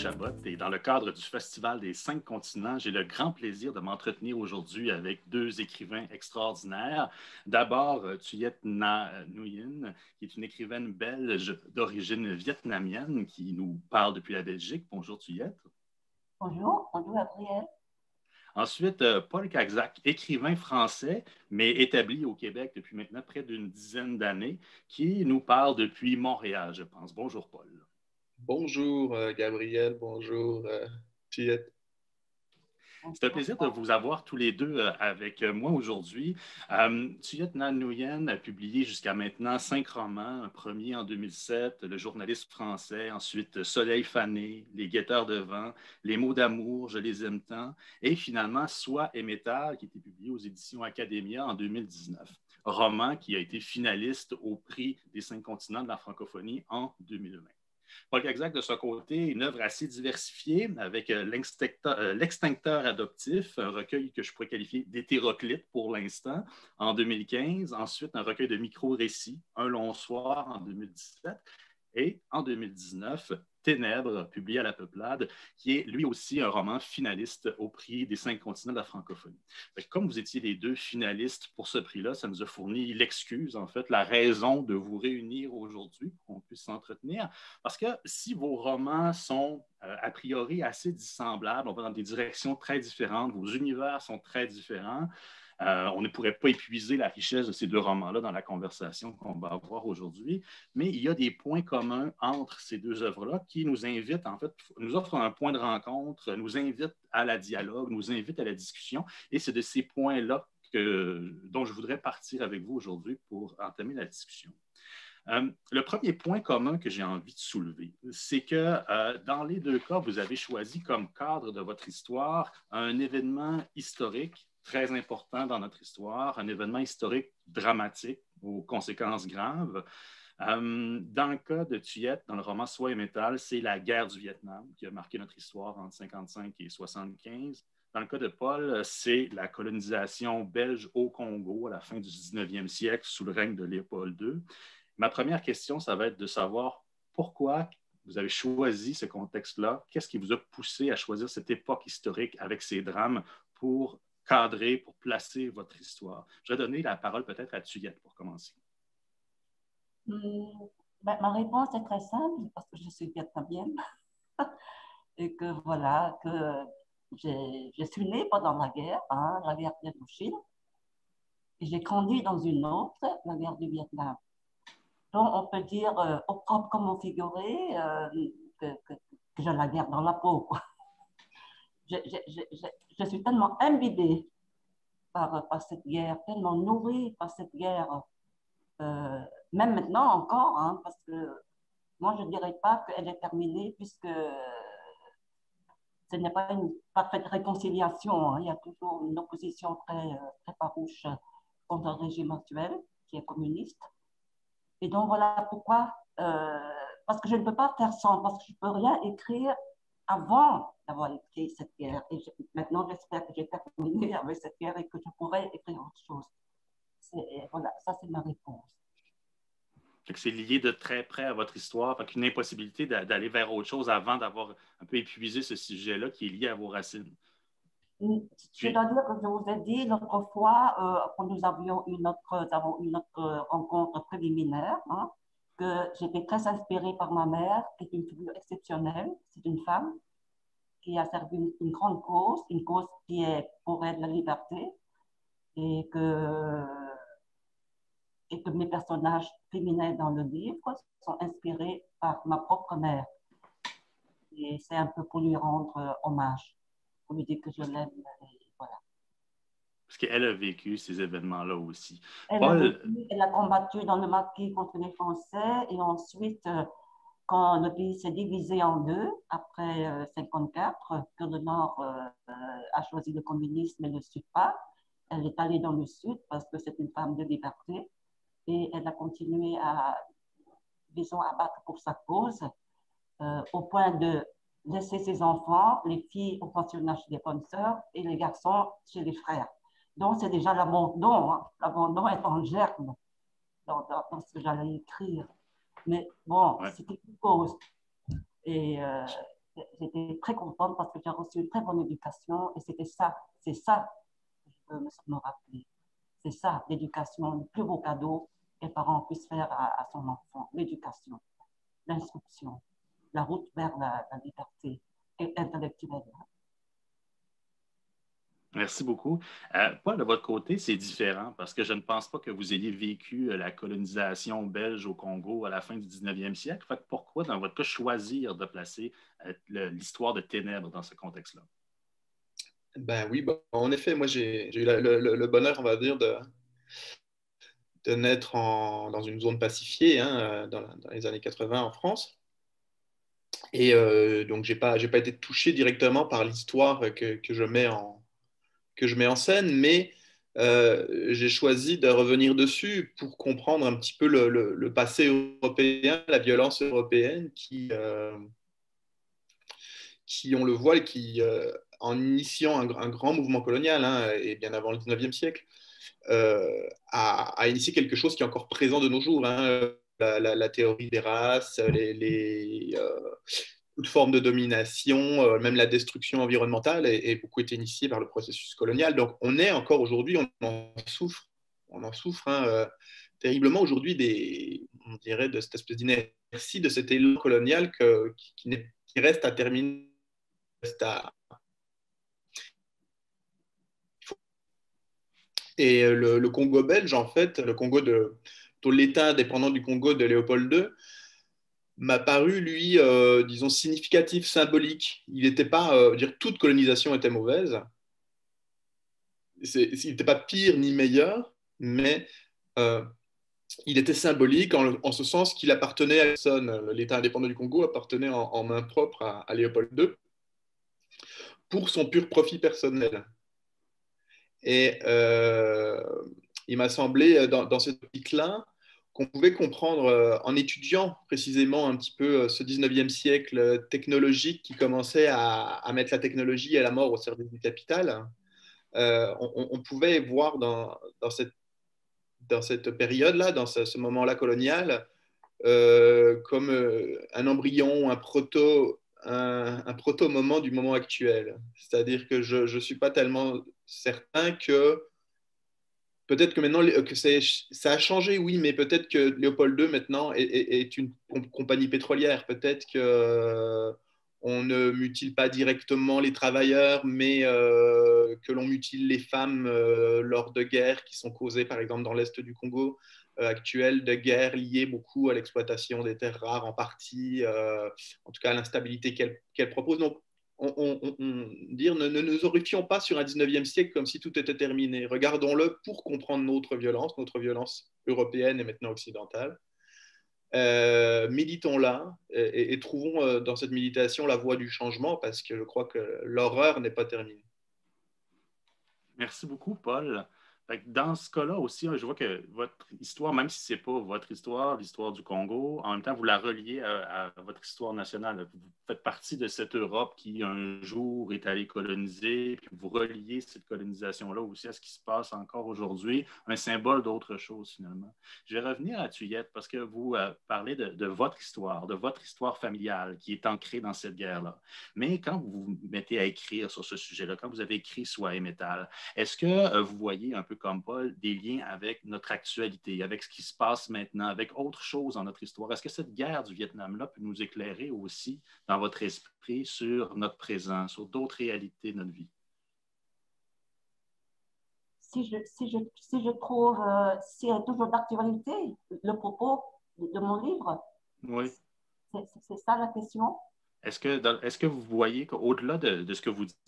Chabot et dans le cadre du Festival des 5 continents, j'ai le grand plaisir de m'entretenir aujourd'hui avec deux écrivains extraordinaires. D'abord, Thuy Nha Nguyen, qui est une écrivaine belge d'origine vietnamienne qui nous parle depuis la Belgique. Bonjour Thuy. Bonjour, bonjour Gabriel. Ensuite, Paul Caxac, écrivain français, mais établi au Québec depuis maintenant près d'une dizaine d'années, qui nous parle depuis Montréal, je pense. Bonjour Paul. Bonjour Gabriel, bonjour Thuy. C'est un plaisir de vous avoir tous les deux avec moi aujourd'hui. Thuy Nha Nguyen a publié jusqu'à maintenant 5 romans, un premier en 2007, Le journaliste français, ensuite Soleil fané, Les guetteurs de vent, Les mots d'amour, Je les aime tant, et finalement Soie et métal, qui a été publié aux éditions Academia en 2019. Roman qui a été finaliste au prix des 5 continents de la francophonie en 2020. Paul Caxac, de son côté, une œuvre assez diversifiée avec L'Extincteur adoptif, un recueil que je pourrais qualifier d'hétéroclite pour l'instant, en 2015. Ensuite, un recueil de micro-récits, Un long soir, en 2017. Et en 2019, Ténèbres, publié à La Peuplade, qui est lui aussi un roman finaliste au prix des 5 continents de la francophonie. Comme vous étiez les deux finalistes pour ce prix-là, ça nous a fourni l'excuse, en fait, la raison de vous réunir aujourd'hui pour qu'on puisse s'entretenir. Parce que si vos romans sont a priori assez dissemblables, on va dans des directions très différentes, vos univers sont très différents, on ne pourrait pas épuiser la richesse de ces deux romans-là dans la conversation qu'on va avoir aujourd'hui, mais il y a des points communs entre ces deux œuvres-là qui nous invitent, en fait, nous offrent un point de rencontre, nous invitent à la dialogue, nous invitent à la discussion, et c'est de ces points-là dont je voudrais partir avec vous aujourd'hui pour entamer la discussion. Le premier point commun que j'ai envie de soulever, c'est que dans les deux cas, vous avez choisi comme cadre de votre histoire un événement historique très important dans notre histoire, un événement historique dramatique aux conséquences graves. Dans le cas de Thuy, dans le roman Soie et métal, c'est la guerre du Vietnam qui a marqué notre histoire entre 1955 et 1975. Dans le cas de Paul, c'est la colonisation belge au Congo à la fin du 19e siècle sous le règne de Léopold II. Ma première question, ça va être de savoir pourquoi vous avez choisi ce contexte-là. Qu'est-ce qui vous a poussé à choisir cette époque historique avec ces drames pour cadrer, pour placer votre histoire? Je vais donner la parole peut-être à Thuy pour commencer. Ma réponse est très simple parce que je suis vietnamienne et que voilà, que je suis née pendant la guerre d'Indochine, et j'ai grandi dans une autre, la guerre du Vietnam. Donc, on peut dire, au propre comme au figuré, que j'ai la guerre dans la peau. Je suis tellement imbibée par cette guerre, tellement nourrie par cette guerre, même maintenant encore, hein, parce que moi, je ne dirais pas qu'elle est terminée, puisque ce n'est pas une parfaite réconciliation. Hein. Il y a toujours une opposition très farouche contre le régime actuel, qui est communiste. Et donc, voilà pourquoi, parce que je ne peux pas faire sans, parce que je ne peux rien écrire avant d'avoir écrit cette guerre. Et maintenant, j'espère que j'ai terminé avec cette guerre et que je pourrai écrire autre chose. Voilà, ça, c'est ma réponse. C'est lié de très près à votre histoire, fait qu'une impossibilité d'aller vers autre chose avant d'avoir un peu épuisé ce sujet-là qui est lié à vos racines. C'est-à-dire que je vous ai dit l'autre fois, quand nous avons eu notre rencontre préliminaire, hein, que j'étais très inspirée par ma mère, qui est une figure exceptionnelle. C'est une femme qui a servi une grande cause, une cause qui est pour elle la liberté, et que mes personnages féminins dans le livre sont inspirés par ma propre mère. Et c'est un peu pour lui rendre hommage, pour lui dire que je l'aime. Voilà. Parce qu'elle a vécu ces événements-là aussi. Elle a combattu dans le maquis contre les Français, et ensuite, quand le pays s'est divisé en deux, après 1954, que le Nord a choisi le communisme et le Sud pas, elle est allée dans le Sud parce que c'est une femme de liberté, et elle a continué à, disons, à battre pour sa cause, au point de laisser ses enfants, les filles au pensionnat chez les bonnes sœurs et les garçons chez les frères. Donc, c'est déjà l'abandon. Hein. L'abandon est en germe dans ce que j'allais écrire. Mais bon, ouais. C'était une cause. Et j'étais très contente parce que j'ai reçu une très bonne éducation et c'est ça que je veux me rappeler. C'est ça, l'éducation, le plus beau cadeau qu'un parent puisse faire à son enfant, l'éducation, l'instruction, la route vers la liberté intellectuelle. Merci beaucoup. Paul, de votre côté, c'est différent parce que je ne pense pas que vous ayez vécu la colonisation belge au Congo à la fin du 19e siècle. Fait que pourquoi, dans votre cas, choisir de placer l'histoire de Ténèbres dans ce contexte-là? Ben oui, bon, en effet, moi j'ai eu le bonheur, on va dire, de naître dans une zone pacifiée hein, dans les années 80 en France. Et donc, j'ai pas été touché directement par l'histoire que je mets en scène, mais j'ai choisi de revenir dessus pour comprendre un petit peu le passé européen, la violence européenne qui on le voit, en initiant un grand mouvement colonial, hein, et bien avant le 19e siècle, a initié quelque chose qui est encore présent de nos jours. Hein, la théorie des races, toute forme de domination, même la destruction environnementale est beaucoup été initiée par le processus colonial. Donc on est encore aujourd'hui, on en souffre hein, terriblement aujourd'hui on dirait de cette espèce d'inertie, de cet élan colonial qui reste à terminer. Et le Congo belge, en fait, le Congo de l'État indépendant du Congo de Léopold II, m'a paru, lui, disons, significatif, symbolique. Il n'était pas, dire toute colonisation était mauvaise. Il n'était pas pire ni meilleur, mais euh, il était symbolique en ce sens qu'il appartenait à personne. L'État indépendant du Congo appartenait en main propre à Léopold II pour son pur profit personnel. Et il m'a semblé, dans cette optique-là, qu'on pouvait comprendre en étudiant précisément un petit peu ce 19e siècle technologique qui commençait à mettre la technologie et la mort au service du capital. On pouvait voir dans cette période-là, dans ce moment-là colonial, comme un embryon, un proto-moment du moment actuel. C'est-à-dire que je ne suis pas tellement certain que peut-être que maintenant que ça a changé, oui, mais peut-être que Léopold II maintenant est une compagnie pétrolière. Peut-être que on ne mutile pas directement les travailleurs, mais que l'on mutile les femmes lors de guerres qui sont causées, par exemple, dans l'est du Congo actuel, de guerres liées beaucoup à l'exploitation des terres rares en partie, en tout cas à l'instabilité qu'elle propose. Donc, dire ne nous horrifions pas sur un 19e siècle comme si tout était terminé. Regardons-le pour comprendre notre violence européenne et maintenant occidentale. Méditons-la et trouvons dans cette méditation la voie du changement parce que je crois que l'horreur n'est pas terminée. Merci beaucoup, Paul. Fait que dans ce cas-là aussi, je vois que votre histoire, même si ce n'est pas votre histoire, l'histoire du Congo, en même temps, vous la reliez à votre histoire nationale. Vous faites partie de cette Europe qui, un jour, est allée coloniser, puis vous reliez cette colonisation-là aussi à ce qui se passe encore aujourd'hui, un symbole d'autre chose, finalement. Je vais revenir à Thuillette parce que vous parlez de votre histoire familiale qui est ancrée dans cette guerre-là. Mais quand vous vous mettez à écrire sur ce sujet-là, quand vous avez écrit Soie et métal, est-ce que vous voyez, un peu comme Paul, des liens avec notre actualité, avec ce qui se passe maintenant, avec autre chose dans notre histoire? Est-ce que cette guerre du Vietnam-là peut nous éclairer aussi dans votre esprit sur notre présent, sur d'autres réalités de notre vie? Si je trouve, s'il y a toujours d'actualité, le propos de mon livre, Oui. c'est ça la question? Est-ce que vous voyez qu'au-delà de ce que vous dites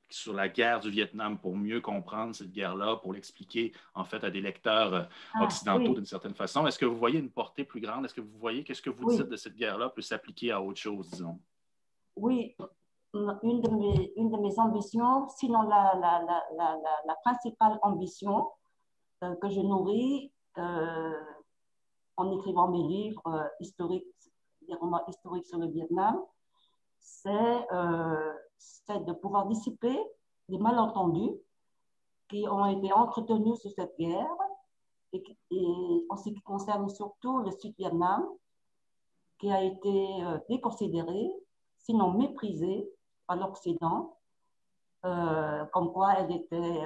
sur la guerre du Vietnam, pour mieux comprendre cette guerre-là, pour l'expliquer en fait à des lecteurs occidentaux Oui, d'une certaine façon, est-ce que vous voyez une portée plus grande? Est-ce que vous voyez que ce que vous dites oui, de cette guerre-là peut s'appliquer à autre chose, disons? oui. Une de mes ambitions, sinon la principale ambition que je nourris en écrivant mes livres historiques, des romans historiques sur le Vietnam, c'est de pouvoir dissiper les malentendus qui ont été entretenus sur cette guerre et en ce qui concerne surtout le Sud-Vietnam, qui a été déconsidéré, sinon méprisée par l'Occident, comme quoi elle était,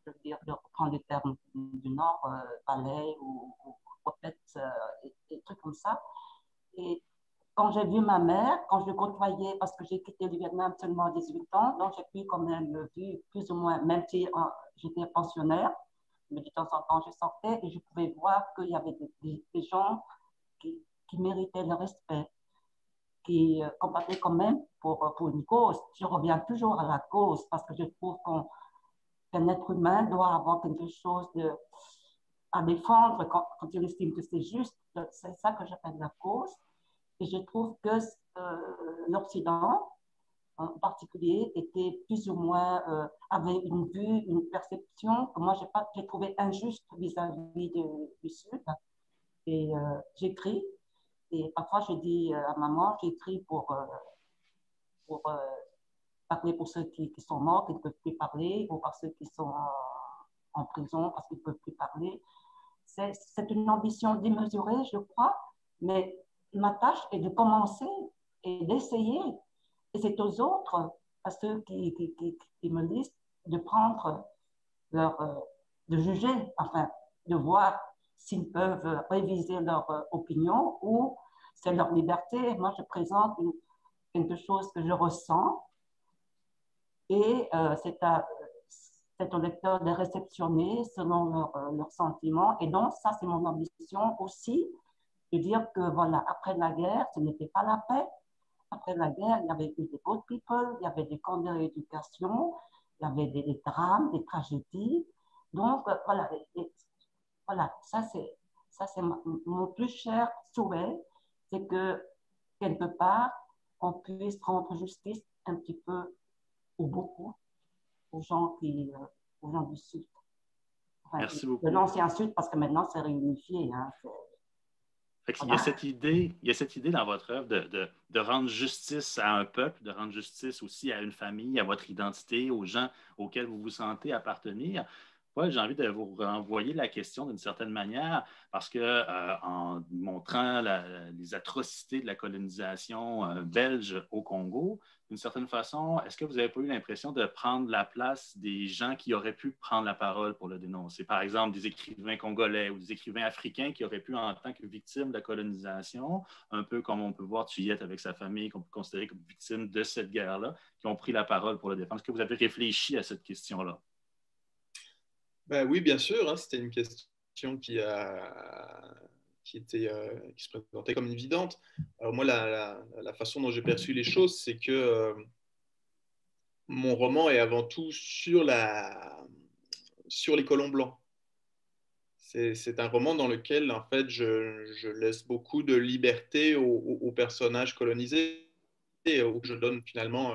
je veux dire, de reprendre les termes du Nord, balai ou prophète, des trucs comme ça. Et quand j'ai vu ma mère, quand je le côtoyais, parce que j'ai quitté le Vietnam seulement à 18 ans, donc j'ai pu quand même le vu plus ou moins, même si j'étais pensionnaire, mais de temps en temps je sortais et je pouvais voir qu'il y avait des gens qui méritaient le respect, qui combattaient quand même pour une cause. Je reviens toujours à la cause parce que je trouve qu'un être humain doit avoir quelque chose à défendre quand il estime que c'est juste. C'est ça que j'appelle la cause. Et je trouve que l'Occident, en particulier, était plus ou moins, avait une vue, une perception que moi, j'ai trouvé injuste vis-à-vis du Sud. Et j'écris, et parfois je dis à maman, j'écris pour parler pour ceux qui sont morts, qui ne peuvent plus parler, ou pour ceux qui sont en prison parce qu'ils ne peuvent plus parler. C'est une ambition démesurée, je crois, mais ma tâche est de commencer et d'essayer. Et c'est aux autres, à ceux qui me lisent, de prendre de juger, enfin, de voir s'ils peuvent réviser leur opinion ou c'est leur liberté. Moi, je présente quelque chose que je ressens et c'est au lecteur de réceptionner selon leurs sentiments. Et donc, ça, c'est mon ambition aussi, de dire que, voilà, après la guerre, ce n'était pas la paix. Après la guerre, il y avait eu des good people, il y avait des camps de rééducation, il y avait des drames, des tragédies. Donc, voilà, voilà, ça c'est mon plus cher souhait, c'est que, quelque part, on puisse rendre justice un petit peu, ou beaucoup, aux gens, aux gens du Sud. Enfin, Merci de beaucoup. l'ancien Sud, parce que maintenant, c'est réunifié. Hein, Il y a cette idée, il y a cette idée dans votre œuvre de rendre justice à un peuple, de rendre justice aussi à une famille, à votre identité, aux gens auxquels vous vous sentez appartenir. Ouais, j'ai envie de vous renvoyer la question d'une certaine manière parce que en montrant les atrocités de la colonisation belge au Congo, d'une certaine façon, est-ce que vous n'avez pas eu l'impression de prendre la place des gens qui auraient pu prendre la parole pour le dénoncer? Par exemple, des écrivains congolais ou des écrivains africains qui auraient pu, en tant que victimes de la colonisation, un peu comme on peut voir Thuillette avec sa famille, qu'on peut considérer comme victime de cette guerre-là, qui ont pris la parole pour le défendre. Est-ce que vous avez réfléchi à cette question-là? Ben oui, bien sûr, hein, c'était une question qui se présentait comme évidente. Alors moi, la façon dont j'ai perçu les choses, c'est que mon roman est avant tout sur les colons blancs. C'est un roman dans lequel, en fait, je laisse beaucoup de liberté aux personnages colonisés, et où je donne finalement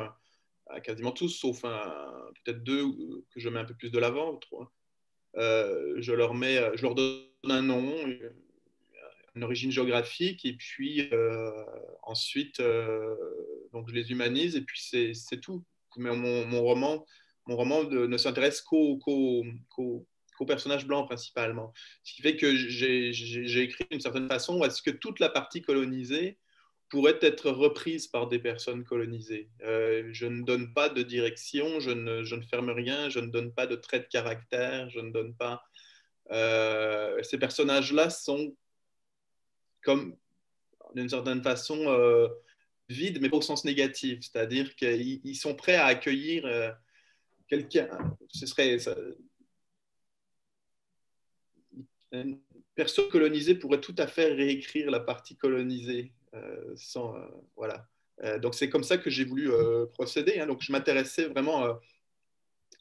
à quasiment tous, sauf peut-être deux que je mets un peu plus de l'avant, ou trois. Je leur donne un nom, une origine géographique, et puis ensuite, donc je les humanise, et puis c'est tout. Mais mon roman ne s'intéresse qu'aux personnages blancs principalement. Ce qui fait que j'ai écrit d'une certaine façon est-ce que toute la partie colonisée pourrait être reprise par des personnes colonisées. Je ne donne pas de direction, je ne ferme rien, je ne donne pas de traits de caractère, je ne donne pas... ces personnages-là sont comme, d'une certaine façon, vides, mais pas au sens négatif. C'est-à-dire qu'ils sont prêts à accueillir quelqu'un. Une personne colonisée pourrait tout à fait réécrire la partie colonisée. Voilà. Donc c'est comme ça que j'ai voulu procéder. Hein. Donc je m'intéressais vraiment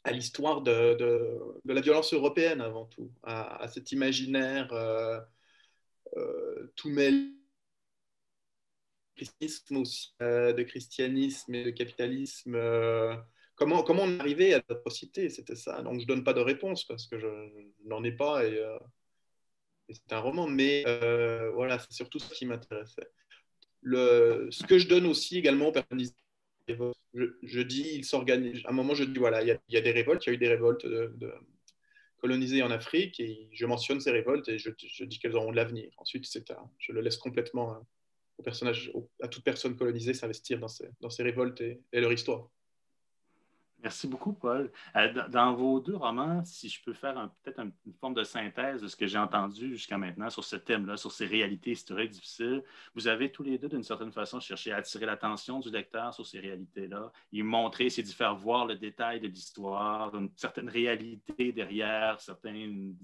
à l'histoire de la violence européenne avant tout, à cet imaginaire tout mêlé aussi, de christianisme et de capitalisme. Comment on est arrivé à l'atrocité, c'était ça. Donc je donne pas de réponse parce que je n'en ai pas et c'est un roman, mais voilà, c'est surtout ce qui m'intéressait. Ce que je donne aussi également aux personnes, je dis, ils s'organisent. À un moment, je dis, voilà, il y a des révoltes, il y a eu des révoltes colonisées en Afrique, et je mentionne ces révoltes et je dis qu'elles auront de l'avenir. Ensuite, je le laisse complètement à toute personne colonisée s'investir dans ces révoltes et leur histoire. Merci beaucoup, Paul. Dans vos deux romans, si je peux faire peut-être une forme de synthèse de ce que j'ai entendu jusqu'à maintenant sur ce thème-là, sur ces réalités historiques difficiles, vous avez tous les deux, d'une certaine façon, cherché à attirer l'attention du lecteur sur ces réalités-là, y montrer, essayer d'y faire voir le détail de l'histoire, une certaine réalité derrière certaines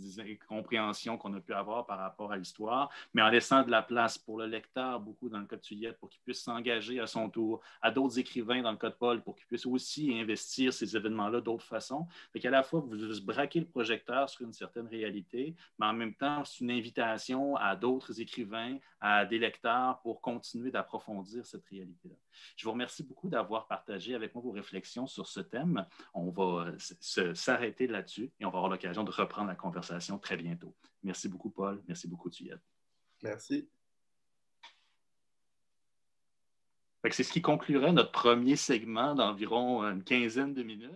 compréhensions qu'on a pu avoir par rapport à l'histoire, mais en laissant de la place pour le lecteur, beaucoup dans le cas de Thuilliette, pour qu'il puisse s'engager à son tour, à d'autres écrivains dans le cas de Paul, pour qu'ils puissent aussi investir ces événements-là d'autres façons. Fait qu'à la fois, vous braquez le projecteur sur une certaine réalité, mais en même temps, c'est une invitation à d'autres écrivains, à des lecteurs pour continuer d'approfondir cette réalité-là. Je vous remercie beaucoup d'avoir partagé avec moi vos réflexions sur ce thème. On va s'arrêter là-dessus et on va avoir l'occasion de reprendre la conversation très bientôt. Merci beaucoup, Paul. Merci beaucoup, Thuilliette. Merci. C'est ce qui conclurait notre premier segment d'environ une quinzaine de minutes.